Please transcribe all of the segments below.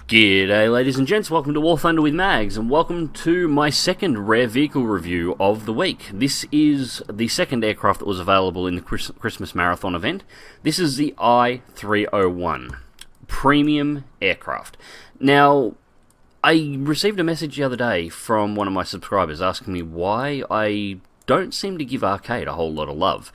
G'day ladies and gents, welcome to War Thunder with Mags, and welcome to my second rare vehicle review of the week. This is the second aircraft that was available in the Christmas Marathon event. This is the I-301 premium aircraft. Now, I received a message the other day from one of my subscribers asking me why I don't seem to give arcade a whole lot of love.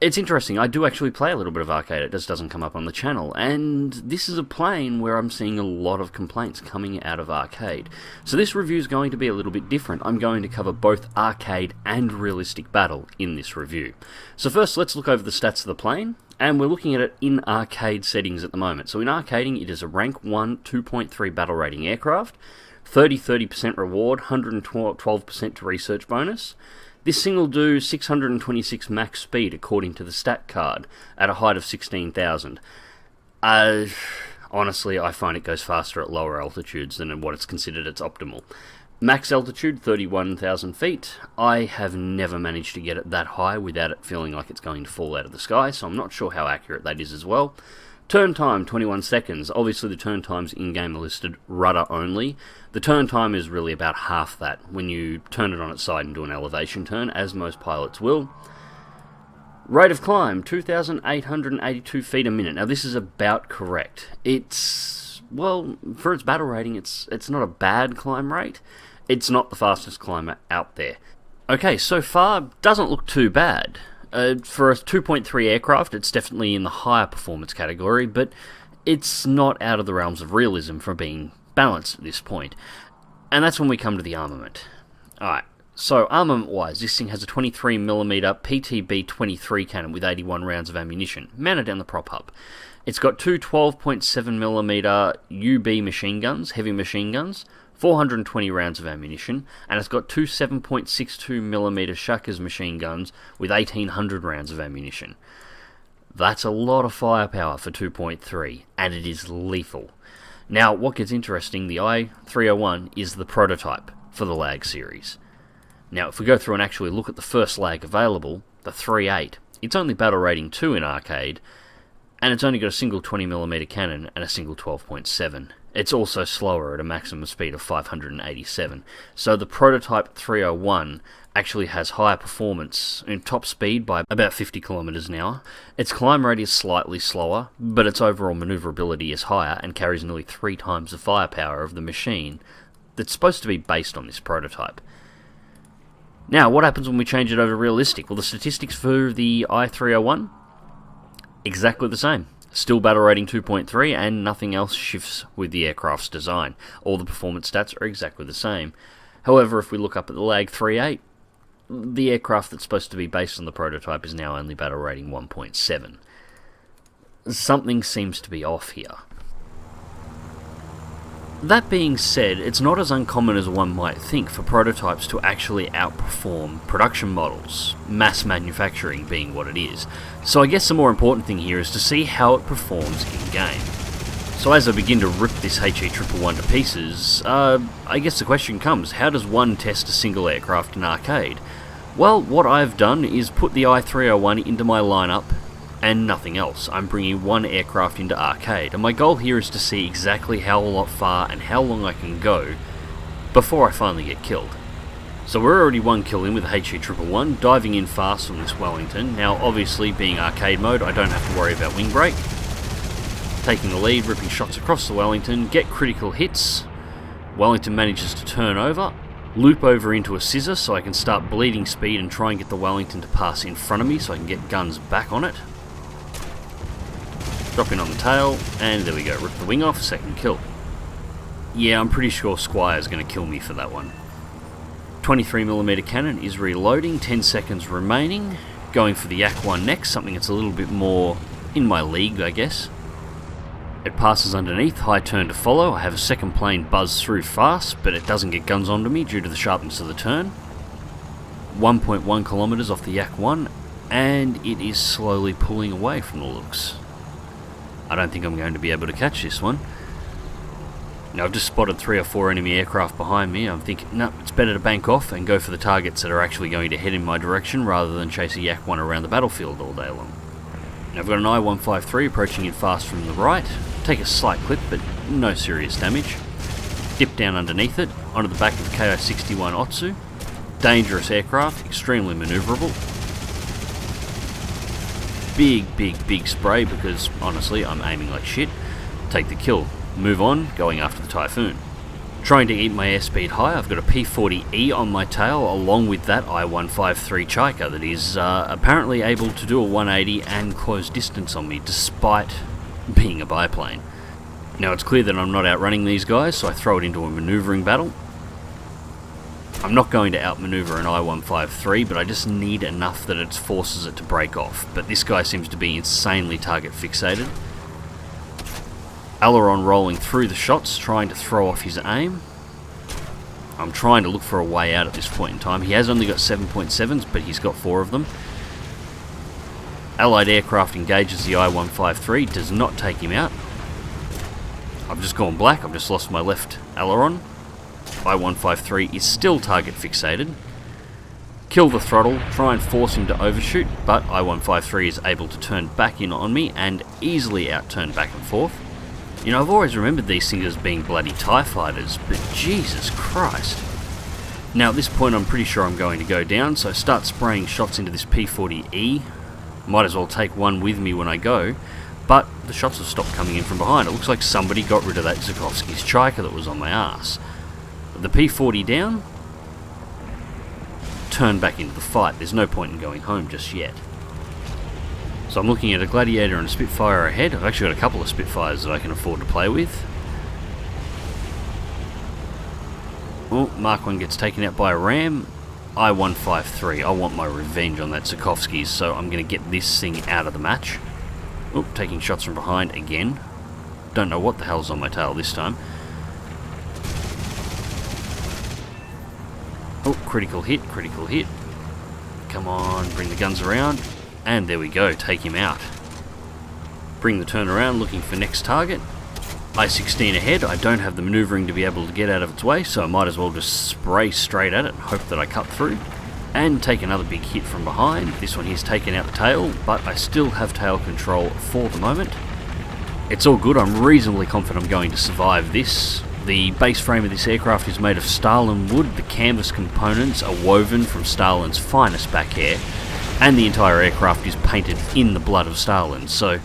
It's interesting, I do actually play a little bit of arcade, it just doesn't come up on the channel, and this is a plane where I'm seeing a lot of complaints coming out of arcade. So this review is going to be a little bit different. I'm going to cover both arcade and realistic battle in this review. So first, let's look over the stats of the plane, and we're looking at it in arcade settings at the moment. So in arcading, it is a rank 1 2.3 battle rating aircraft, 30% reward, 112% to research bonus. This thing will do 626 max speed according to the stat card at a height of 16,000. Honestly, I find it goes faster at lower altitudes than what it's considered its optimal. Max altitude, 31,000 feet. I have never managed to get it that high without it feeling like it's going to fall out of the sky, so I'm not sure how accurate that is as well. Turn time, 21 seconds. Obviously the turn times in-game are listed rudder only. The turn time is really about half that when you turn it on its side and do an elevation turn, as most pilots will. Rate of climb, 2,882 feet a minute. Now this is about correct. It's, well, for its battle rating, it's not a bad climb rate. It's not the fastest climber out there. Okay, so far, doesn't look too bad. For a 2.3 aircraft, it's definitely in the higher performance category, but it's not out of the realms of realism for being balanced at this point. And that's when we come to the armament. Alright, so armament-wise, this thing has a 23mm PTB-23 cannon with 81 rounds of ammunition, mounted down the prop hub. It's got two 12.7mm UB machine guns, heavy machine guns, 420 rounds of ammunition, and it's got two 7.62mm Shakas machine guns with 1800 rounds of ammunition. That's a lot of firepower for 2.3, and it is lethal. Now, what gets interesting, the I-301 is the prototype for the LAG series. Now, if we go through and actually look at the first LAG available, the 3.8, it's only battle rating 2 in arcade, and it's only got a single 20mm cannon and a single 12.7. It's also slower at a maximum speed of 587. So the prototype 301 actually has higher performance in top speed by about 50 kilometers an hour. Its climb rate is slightly slower, but its overall maneuverability is higher and carries nearly 3 times the firepower of the machine that's supposed to be based on this prototype. Now, what happens when we change it over to realistic? Well, the statistics for the I-301, exactly the same. Still battle rating 2.3, and nothing else shifts with the aircraft's design. All the performance stats are exactly the same. However, if we look up at the LAG 3.8, the aircraft that's supposed to be based on the prototype is now only battle rating 1.7. Something seems to be off here. That being said, it's not as uncommon as one might think for prototypes to actually outperform production models, mass manufacturing being what it is. So I guess the more important thing here is to see how it performs in-game. So as I begin to rip this HE111 to pieces, I guess the question comes, how does one test a single aircraft in arcade? Well, what I've done is put the I-301 into my lineup and nothing else. I'm bringing one aircraft into arcade, and my goal here is to see exactly how far and how long I can go before I finally get killed. So we're already one kill in with the HE111, diving in fast on this Wellington. Now obviously being arcade mode, I don't have to worry about wing break. Taking the lead, ripping shots across the Wellington, get critical hits. Wellington manages to turn over, loop over into a scissor so I can start bleeding speed and try and get the Wellington to pass in front of me so I can get guns back on it. Drop in on the tail, and there we go, rip the wing off, second kill. Yeah, I'm pretty sure Squire's going to kill me for that one. 23mm cannon is reloading, 10 seconds remaining. Going for the Yak-1 next, something that's a little bit more in my league, I guess. It passes underneath, high turn to follow. I have a second plane buzz through fast, but it doesn't get guns onto me due to the sharpness of the turn. 1.1 kilometers off the Yak-1, and it is slowly pulling away from the looks. I don't think I'm going to be able to catch this one. Now I've just spotted 3 or 4 enemy aircraft behind me. I'm thinking, no, it's better to bank off and go for the targets that are actually going to head in my direction rather than chase a Yak-1 around the battlefield all day long. Now I've got an I-153 approaching it fast from the right. Take a slight clip, but no serious damage. Dip down underneath it, onto the back of the Ki-61 Otsu. Dangerous aircraft, extremely manoeuvrable. Big spray because, honestly, I'm aiming like shit. Take the kill. Move on, going after the Typhoon. Trying to keep my airspeed high, I've got a P-40E on my tail, along with that I-153 Chaika that is apparently able to do a 180 and close distance on me, despite being a biplane. Now it's clear that I'm not outrunning these guys, so I throw it into a manoeuvring battle. I'm not going to outmaneuver an I-153, but I just need enough that it forces it to break off. But this guy seems to be insanely target fixated. Aileron rolling through the shots, trying to throw off his aim. I'm trying to look for a way out at this point in time. He has only got 7.7s, but he's got 4 of them. Allied aircraft engages the I-153, does not take him out. I've just gone black, I've just lost my left aileron. I-153 is still target fixated. Kill the throttle, try and force him to overshoot, but I-153 is able to turn back in on me and easily outturn back and forth. You know, I've always remembered these things as being bloody TIE fighters, but Jesus Christ. Now at this point I'm pretty sure I'm going to go down, so I start spraying shots into this P-40E. Might as well take one with me when I go, but the shots have stopped coming in from behind. It looks like somebody got rid of that Zukovsky's Chaika that was on my ass. The P-40 down, turn back into the fight. There's no point in going home just yet. So I'm looking at a Gladiator and a Spitfire ahead. I've actually got a couple of Spitfires that I can afford to play with. Oh, Mark 1 gets taken out by a Ram. I-153. I want my revenge on that Zukovsky's, so I'm going to get this thing out of the match. Oh, taking shots from behind again. Don't know what the hell's on my tail this time. Oh, critical hit. Come on, bring the guns around. And there we go, take him out. Bring the turn around, looking for next target. I-16 ahead, I don't have the manoeuvring to be able to get out of its way, so I might as well just spray straight at it and hope that I cut through. And take another big hit from behind. This one here's taken out the tail, but I still have tail control for the moment. It's all good, I'm reasonably confident I'm going to survive this. The base frame of this aircraft is made of Stalin wood. The canvas components are woven from Stalin's finest back hair, and the entire aircraft is painted in the blood of Stalin. So,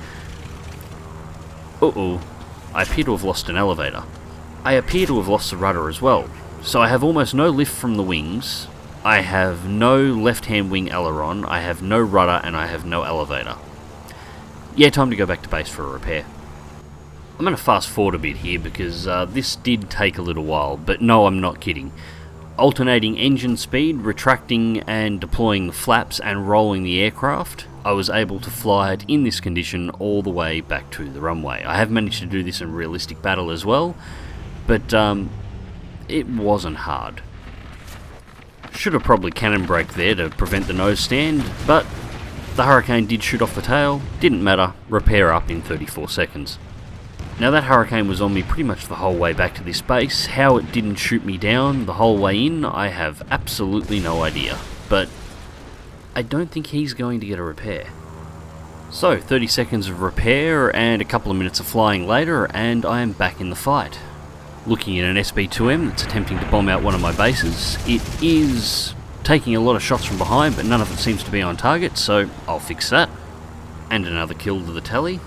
I appear to have lost an elevator. I appear to have lost the rudder as well. So I have almost no lift from the wings. I have no left-hand wing aileron. I have no rudder, and I have no elevator. Yeah, time to go back to base for a repair. I'm going to fast forward a bit here because this did take a little while, but no, I'm not kidding. Alternating engine speed, retracting and deploying the flaps and rolling the aircraft, I was able to fly it in this condition all the way back to the runway. I have managed to do this in realistic battle as well, but it wasn't hard. Should have probably cannon brake there to prevent the nose stand, but the Hurricane did shoot off the tail, didn't matter, repair up in 34 seconds. Now that Hurricane was on me pretty much the whole way back to this base. How it didn't shoot me down the whole way in, I have absolutely no idea. But I don't think he's going to get a repair. So, 30 seconds of repair and a couple of minutes of flying later, and I am back in the fight. Looking at an SB-2M that's attempting to bomb out one of my bases. It is taking a lot of shots from behind, but none of it seems to be on target, so I'll fix that. And another kill to the tally.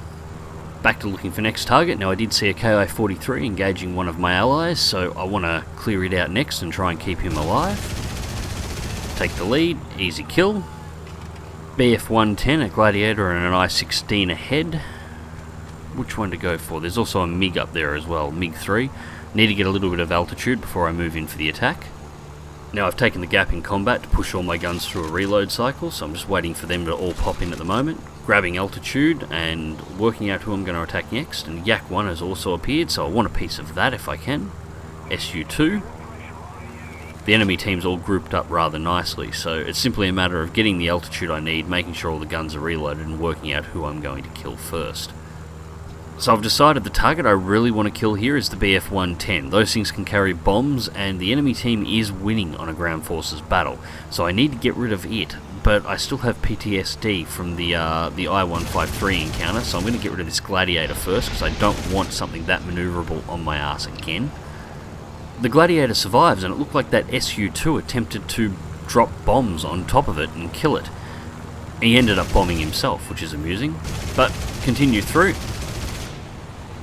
Back to looking for next target. Now I did see a Ki-43 engaging one of my allies, so I want to clear it out next and try and keep him alive. Take the lead, easy kill. BF-110, a Gladiator and an I-16 ahead. Which one to go for? There's also a MiG up there as well, MiG-3. Need to get a little bit of altitude before I move in for the attack. Now I've taken the gap in combat to push all my guns through a reload cycle, so I'm just waiting for them to all pop in at the moment. Grabbing altitude and working out who I'm going to attack next, and Yak-1 has also appeared, so I want a piece of that if I can. Su-2. The enemy team's all grouped up rather nicely, so it's simply a matter of getting the altitude I need, making sure all the guns are reloaded, and working out who I'm going to kill first. So I've decided the target I really want to kill here is the BF-110. Those things can carry bombs, and the enemy team is winning on a ground forces battle. So I need to get rid of it, but I still have PTSD from the I-153 encounter, so I'm going to get rid of this Gladiator first, because I don't want something that manoeuvrable on my ass again. The Gladiator survives, and it looked like that Su-2 attempted to drop bombs on top of it and kill it. He ended up bombing himself, which is amusing, but continue through.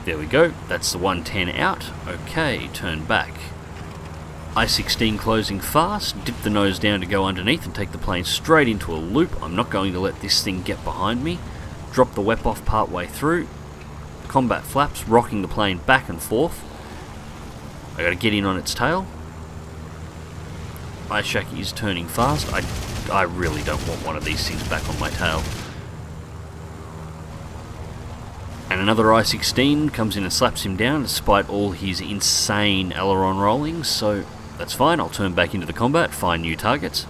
There we go, that's the 110 out. Okay, turn back. I-16 closing fast, dip the nose down to go underneath and take the plane straight into a loop. I'm not going to let this thing get behind me. Drop the WEP off part way through. Combat flaps, rocking the plane back and forth. I gotta get in on its tail. Aishaki is turning fast. I really don't want one of these things back on my tail. And another I-16 comes in and slaps him down despite all his insane aileron rollings, so that's fine. I'll turn back into the combat, find new targets.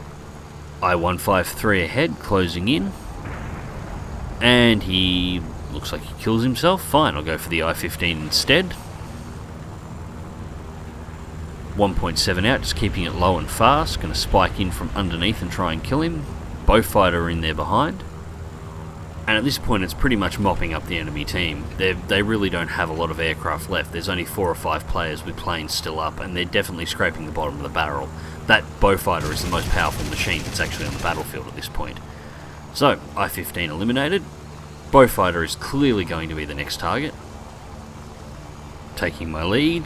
I-153 ahead, closing in. And he looks like he kills himself. Fine, I'll go for the I-15 instead. 1.7 out, just keeping it low and fast. Going to spike in from underneath and try and kill him. Bowfighter in there behind. And at this point it's pretty much mopping up the enemy team. They really don't have a lot of aircraft left. There's only 4 or 5 players with planes still up, and they're definitely scraping the bottom of the barrel. That Bowfighter is the most powerful machine that's actually on the battlefield at this point. So, I-15 eliminated. Bowfighter is clearly going to be the next target. Taking my lead.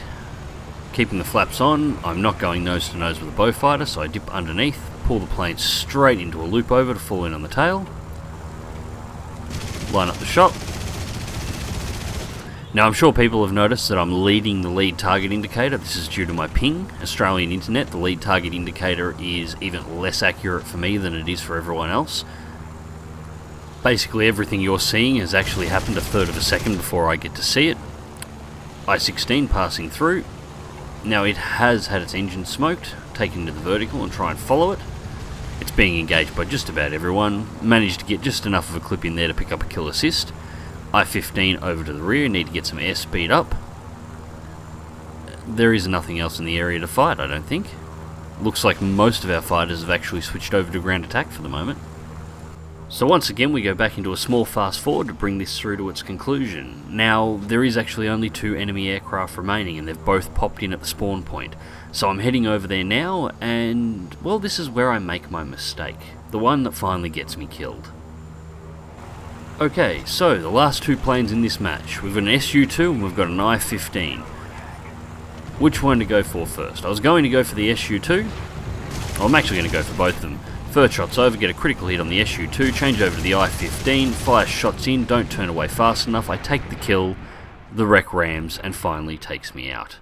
Keeping the flaps on. I'm not going nose to nose with the Bowfighter, so I dip underneath, pull the plane straight into a loop over to fall in on the tail. Line up the shot. Now I'm sure people have noticed that I'm leading the lead target indicator. This is due to my ping. Australian internet, the lead target indicator is even less accurate for me than it is for everyone else. Basically everything you're seeing has actually happened a third of a second before I get to see it. I-16 passing through. Now it has had its engine smoked, taken to the vertical and try and follow it. It's being engaged by just about everyone. Managed to get just enough of a clip in there to pick up a kill assist. I-15 over to the rear, need to get some airspeed up. There is nothing else in the area to fight, I don't think. Looks like most of our fighters have actually switched over to ground attack for the moment. So once again we go back into a small fast forward to bring this through to its conclusion. Now there is actually only 2 enemy aircraft remaining and they've both popped in at the spawn point. So I'm heading over there now and, well, this is where I make my mistake. The one that finally gets me killed. Okay, so the last 2 planes in this match. We've got an Su-2 and we've got an I-15. Which one to go for first? I was going to go for the Su-2. Well, I'm actually going to go for both of them. First shot's over, get a critical hit on the Su-2, change over to the I-15, fire shots in, don't turn away fast enough, I take the kill, the wreck rams, and finally takes me out.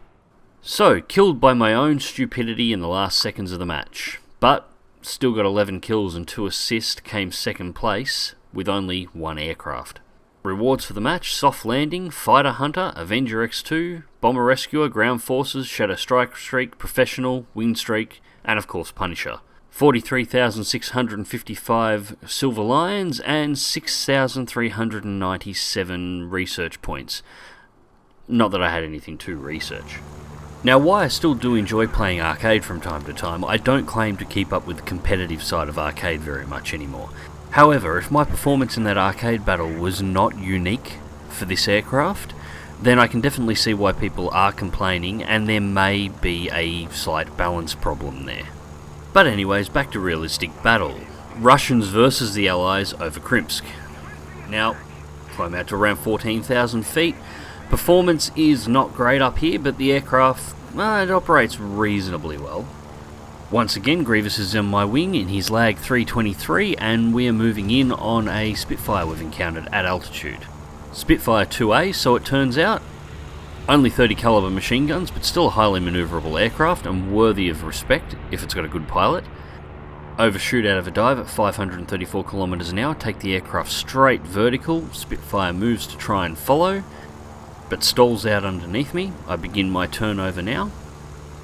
So, killed by my own stupidity in the last seconds of the match, but still got 11 kills and 2 assists, came second place with only 1 aircraft. Rewards for the match: Soft Landing, Fighter Hunter, Avenger X2, Bomber Rescuer, Ground Forces, Shadow Strike Streak, Professional, Wing Streak, and of course Punisher. 43,655 Silver Lions and 6,397 research points. Not that I had anything to research. Now, why I still do enjoy playing arcade from time to time, I don't claim to keep up with the competitive side of arcade very much anymore. However, if my performance in that arcade battle was not unique for this aircraft, then I can definitely see why people are complaining, and there may be a slight balance problem there. But anyways, back to realistic battle. Russians versus the Allies over Krimsk. Now, climb out to around 14,000 feet. Performance is not great up here, but the aircraft, it operates reasonably well. Once again, Grievous is on my wing in his lag 323, and we are moving in on a Spitfire we've encountered at altitude. Spitfire 2A, so it turns out. Only 30 caliber machine guns, but still a highly manoeuvrable aircraft and worthy of respect if it's got a good pilot. Overshoot out of a dive at 534 kilometers an hour, take the aircraft straight vertical. Spitfire moves to try and follow, but stalls out underneath me. I begin my turnover now.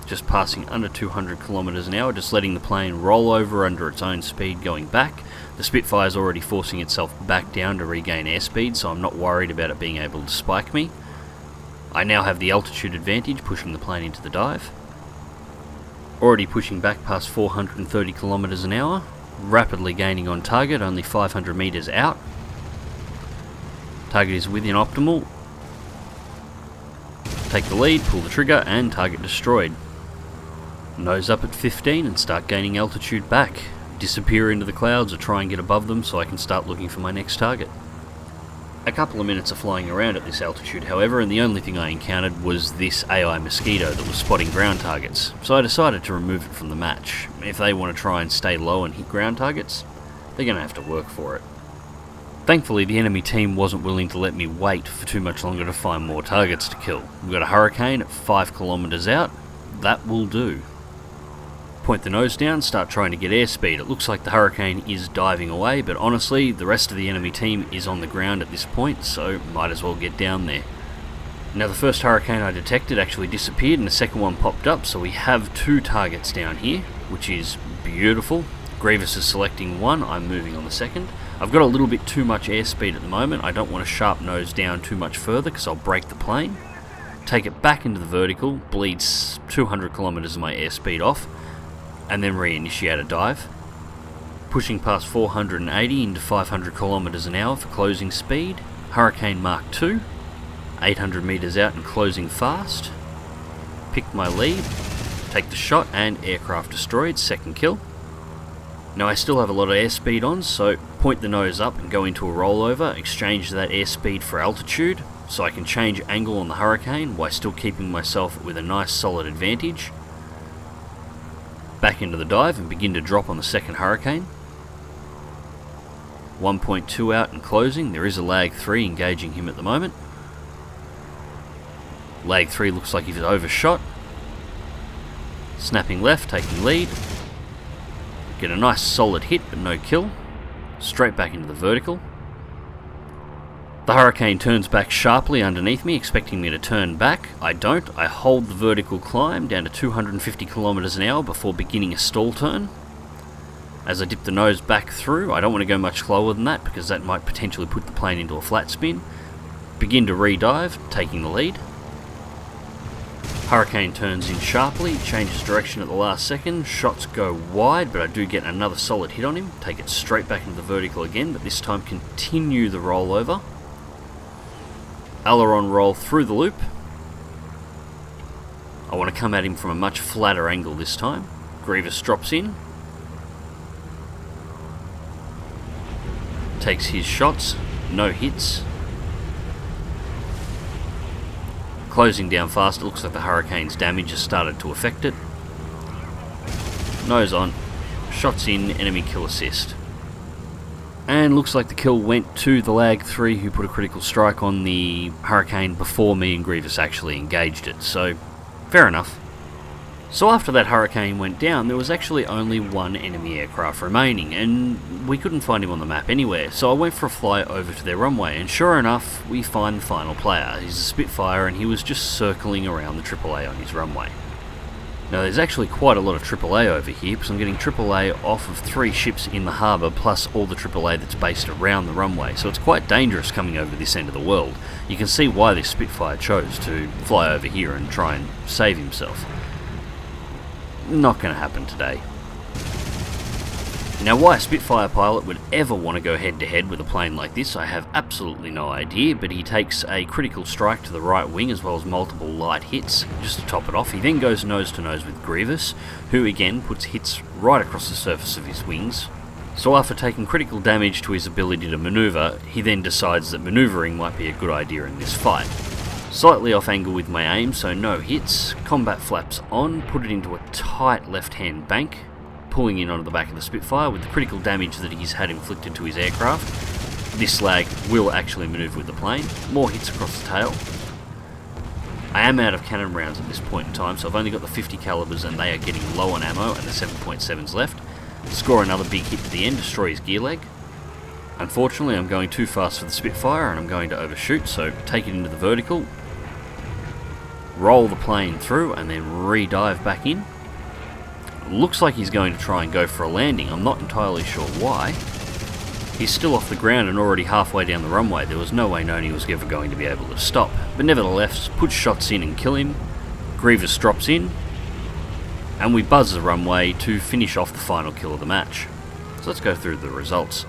just passing under 200 kilometers an hour, just letting the plane roll over under its own speed going back. The Spitfire is already forcing itself back down to regain airspeed, so I'm not worried about it being able to spike me. I now have the altitude advantage, pushing the plane into the dive. Already pushing back past 430 kilometers an hour, rapidly gaining on target, only 500 meters out. Target is within optimal. Take the lead, pull the trigger, and target destroyed. Nose up at 15 and start gaining altitude back. Disappear into the clouds or try and get above them so I can start looking for my next target. A couple of minutes of flying around at this altitude, however, and the only thing I encountered was this AI mosquito that was spotting ground targets, so I decided to remove it from the match. If they want to try and stay low and hit ground targets, they're going to have to work for it. Thankfully, the enemy team wasn't willing to let me wait for too much longer to find more targets to kill. We've got a Hurricane at 5 kilometers out. That will do. Point the nose down, start trying to get airspeed. It looks like the Hurricane is diving away, but honestly, the rest of the enemy team is on the ground at this point, so might as well get down there. Now, the first Hurricane I detected actually disappeared and the second one popped up, so we have 2 targets down here, which is beautiful. Grievous is selecting one, I'm moving on the second. I've got a little bit too much airspeed at the moment. I don't want to sharp nose down too much further because I'll break the plane. Take it back into the vertical, bleeds 200 kilometers of my airspeed off, and then reinitiate a dive. Pushing past 480 into 500 kilometers an hour for closing speed. Hurricane Mark II, 800 meters out and closing fast. Pick my lead, take the shot, and aircraft destroyed, second kill. Now I still have a lot of airspeed on, so point the nose up and go into a rollover, exchange that airspeed for altitude, so I can change angle on the Hurricane while still keeping myself with a nice solid advantage. Back into the dive and begin to drop on the second Hurricane. 1.2 out and closing. There is a lag 3 engaging him at the moment. Lag 3 looks like he's overshot. Snapping left, taking lead. Get a nice solid hit but no kill. Straight back into the vertical. The Hurricane turns back sharply underneath me, expecting me to turn back. I don't. I hold the vertical climb down to 250 kilometers an hour before beginning a stall turn. As I dip the nose back through, I don't want to go much slower than that because that might potentially put the plane into a flat spin. Begin to re-dive, taking the lead. Hurricane turns in sharply, changes direction at the last second. Shots go wide, but I do get another solid hit on him. Take it straight back into the vertical again, but this time continue the rollover. Aileron roll through the loop. I want to come at him from a much flatter angle this time. Grievous drops in. Takes his shots, no hits. Closing down fast, it looks like the Hurricane's damage has started to affect it. Nose on, shots in, enemy kill assist. And looks like the kill went to the Lag 3 who put a critical strike on the Hurricane before me and Grievous actually engaged it, so fair enough. So after that Hurricane went down, there was actually only one enemy aircraft remaining, and we couldn't find him on the map anywhere, so I went for a fly over to their runway, and sure enough, we find the final player. He's a Spitfire, and he was just circling around the AAA on his runway. Now there's actually quite a lot of AAA over here, because I'm getting AAA off of 3 ships in the harbour, plus all the AAA that's based around the runway, so it's quite dangerous coming over this end of the world. You can see why this Spitfire chose to fly over here and try and save himself. Not going to happen today. Now why a Spitfire pilot would ever want to go head to head with a plane like this, I have absolutely no idea, but he takes a critical strike to the right wing as well as multiple light hits just to top it off. He then goes nose to nose with Grievous, who again puts hits right across the surface of his wings. So after taking critical damage to his ability to manoeuvre, he then decides that manoeuvring might be a good idea in this fight. Slightly off angle with my aim, so no hits. Combat flaps on, put it into a tight left-hand bank, pulling in onto the back of the Spitfire with the critical damage that he's had inflicted to his aircraft. This lag will actually manoeuvre with the plane. More hits across the tail. I am out of cannon rounds at this point in time, so I've only got the 50 calibers and they are getting low on ammo and the 7.7s left. Score another big hit to the end, destroy his gear leg. Unfortunately, I'm going too fast for the Spitfire and I'm going to overshoot, so take it into the vertical. roll the plane through, and then re-dive back in. Looks like he's going to try and go for a landing. I'm not entirely sure why. He's still off the ground and already halfway down the runway. There was no way known he was ever going to be able to stop. But nevertheless, puts shots in and kill him. Grievous drops in, and we buzz the runway to finish off the final kill of the match. So let's go through the results.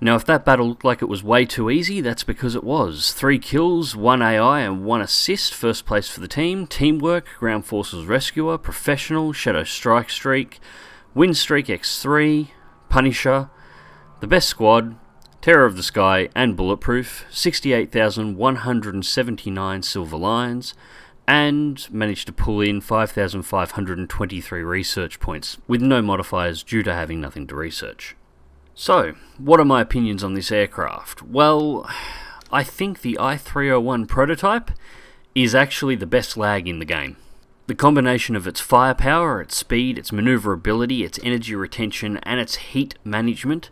Now, if that battle looked like it was way too easy, that's because it was. 3 kills, 1 AI and 1 assist, first place for the team. Teamwork, Ground Forces Rescuer, Professional, Shadow Strike Streak, Win Streak X3, Punisher, the Best Squad, Terror of the Sky and Bulletproof, 68,179 Silver Lions, and managed to pull in 5,523 research points, with no modifiers due to having nothing to research. So, what are my opinions on this aircraft? Well, I think the I-301 prototype is actually the best lag in the game. The combination of its firepower, its speed, its maneuverability, its energy retention, and its heat management,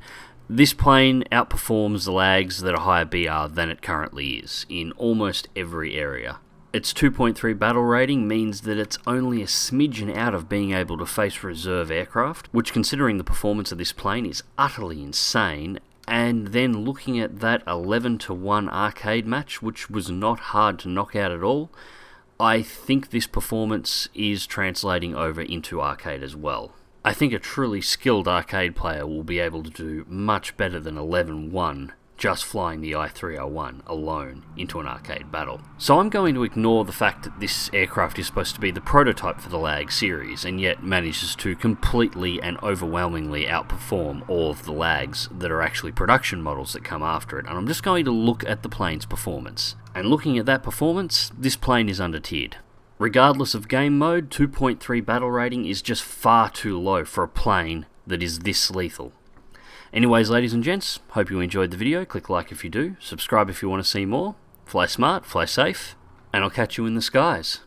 this plane outperforms the lags that are higher BR than it currently is in almost every area. Its 2.3 battle rating means that it's only a smidgen out of being able to face reserve aircraft, which, considering the performance of this plane, is utterly insane. And then looking at that 11-1 arcade match, which was not hard to knock out at all, I think this performance is translating over into arcade as well. I think a truly skilled arcade player will be able to do much better than 11-1 just flying the I-301 alone into an arcade battle. So I'm going to ignore the fact that this aircraft is supposed to be the prototype for the LAG series, and yet manages to completely and overwhelmingly outperform all of the LAGs that are actually production models that come after it, and I'm just going to look at the plane's performance. And looking at that performance, this plane is under-tiered. Regardless of game mode, 2.3 battle rating is just far too low for a plane that is this lethal. Anyways, ladies and gents, hope you enjoyed the video. Click like if you do, subscribe if you want to see more, fly smart, fly safe, and I'll catch you in the skies.